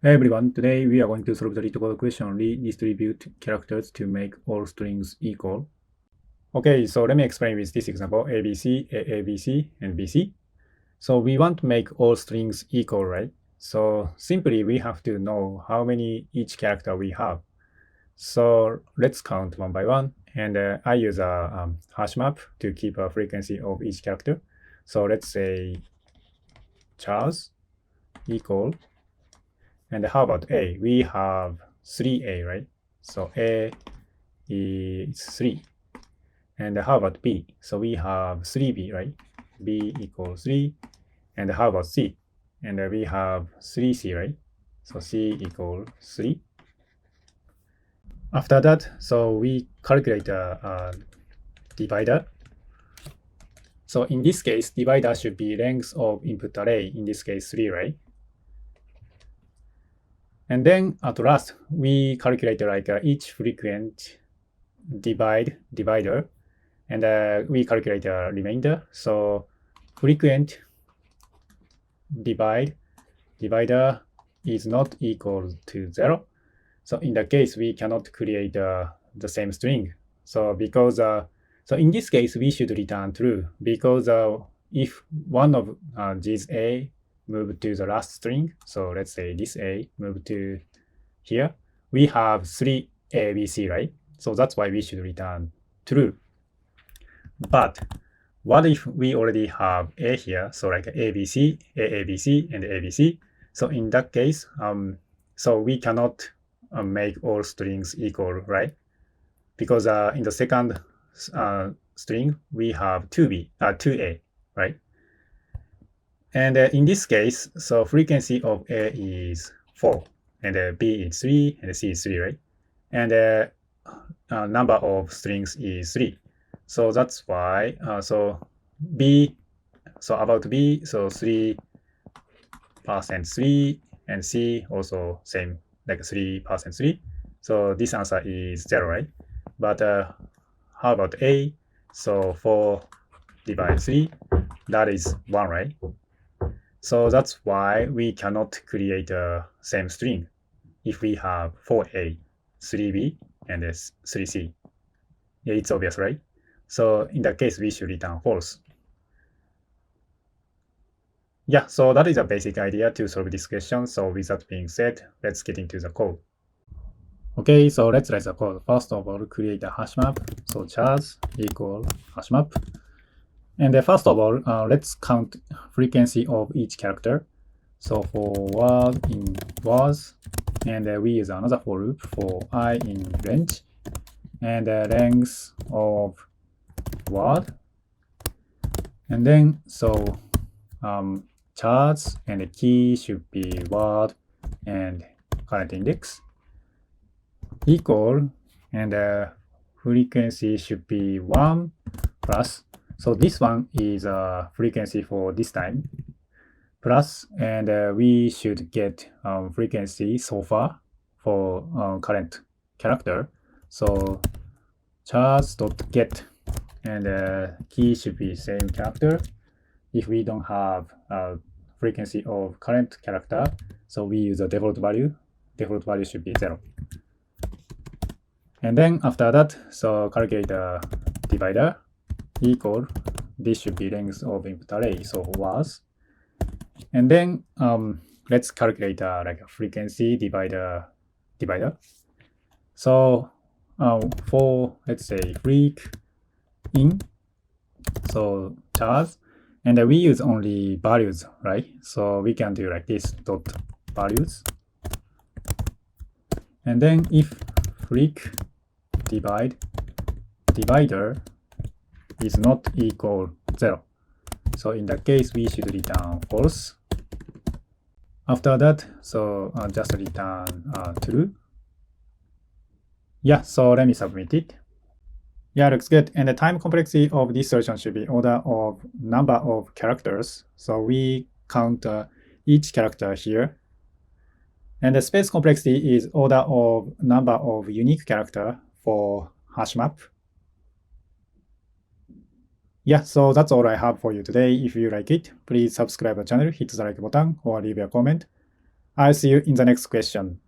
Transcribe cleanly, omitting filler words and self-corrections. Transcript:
Hey everyone, today we are going to solve the LeetCode question redistribute characters to make all strings equal. Okay, so let me explain with this example ABC, AABC, and BC. So we want to make all strings equal, right? So simply we have to know how many each character we have. So let's count one by one. And I use a hash map to keep a frequency of each character. So let's say Charles equal. And how about A? We have 3A, right? So A is 3. And how about B? So we have 3B, right? B equals 3. And how about C? And we have 3C, right? So C equals 3. After that, so we calculate a divider. So in this case, divider should be length of input array, in this case 3, right? And then at last, we calculate like each frequent divider, and we calculate a remainder. So frequent divider is not equal to 0. So in that case, we cannot create the same string. So because so in this case, we should return true because if one of these A move to the last string, so let's say this A move to here, we have 3 ABC, right? So that's why we should return true. But what if we already have A here, so like ABC, AABC, and ABC? So in that case, so we cannot make all strings equal, right? Because in the second string, we have 2A, right? And in this case, so frequency of A is 4, and B is 3, and C is 3, right? And number of strings is 3. So that's why, so B, so about B, so 3% 3, and C also same, like 3% 3. So this answer is 0, right? But how about A? So 4 divided 3, that is 1, right? So that's why we cannot create a same string if we have 4A, 3B, and 3C. Yeah, it's obvious, right? So in that case, we should return false. Yeah, so that is a basic idea to solve this question. So with that being said, let's get into the code. Okay, so let's write the code. First of all, create a hash map. So chars equal hash map. And first of all, let's count frequency of each character. So for word in was, and we use another for loop for I in range, and length of word. And then so charts and the key should be word and current index equal, and frequency should be 1 plus. So this one is frequency for this time plus, and we should get frequency so far for current character. So charts.get, and key should be same character. If we don't have frequency of current character, so we use a default value. Default value should be 0. And then after that, so calculate the divider equal, this should be length of input array, so was. And then let's calculate like a frequency divider. So for, let's say, freq in, so chars, and we use only values, right? So we can do like this, dot values. And then if freq divider is not equal 0, so in that case, we should return false. After that, so just return true. Yeah, so let me submit it. Yeah, looks good. And the time complexity of this solution should be order of number of characters. So we count each character here. And the space complexity is order of number of unique character for hash map. Yeah, so that's all I have for you today. If you like it, please subscribe the channel, hit the like button, or leave a comment. I'll see you in the next question.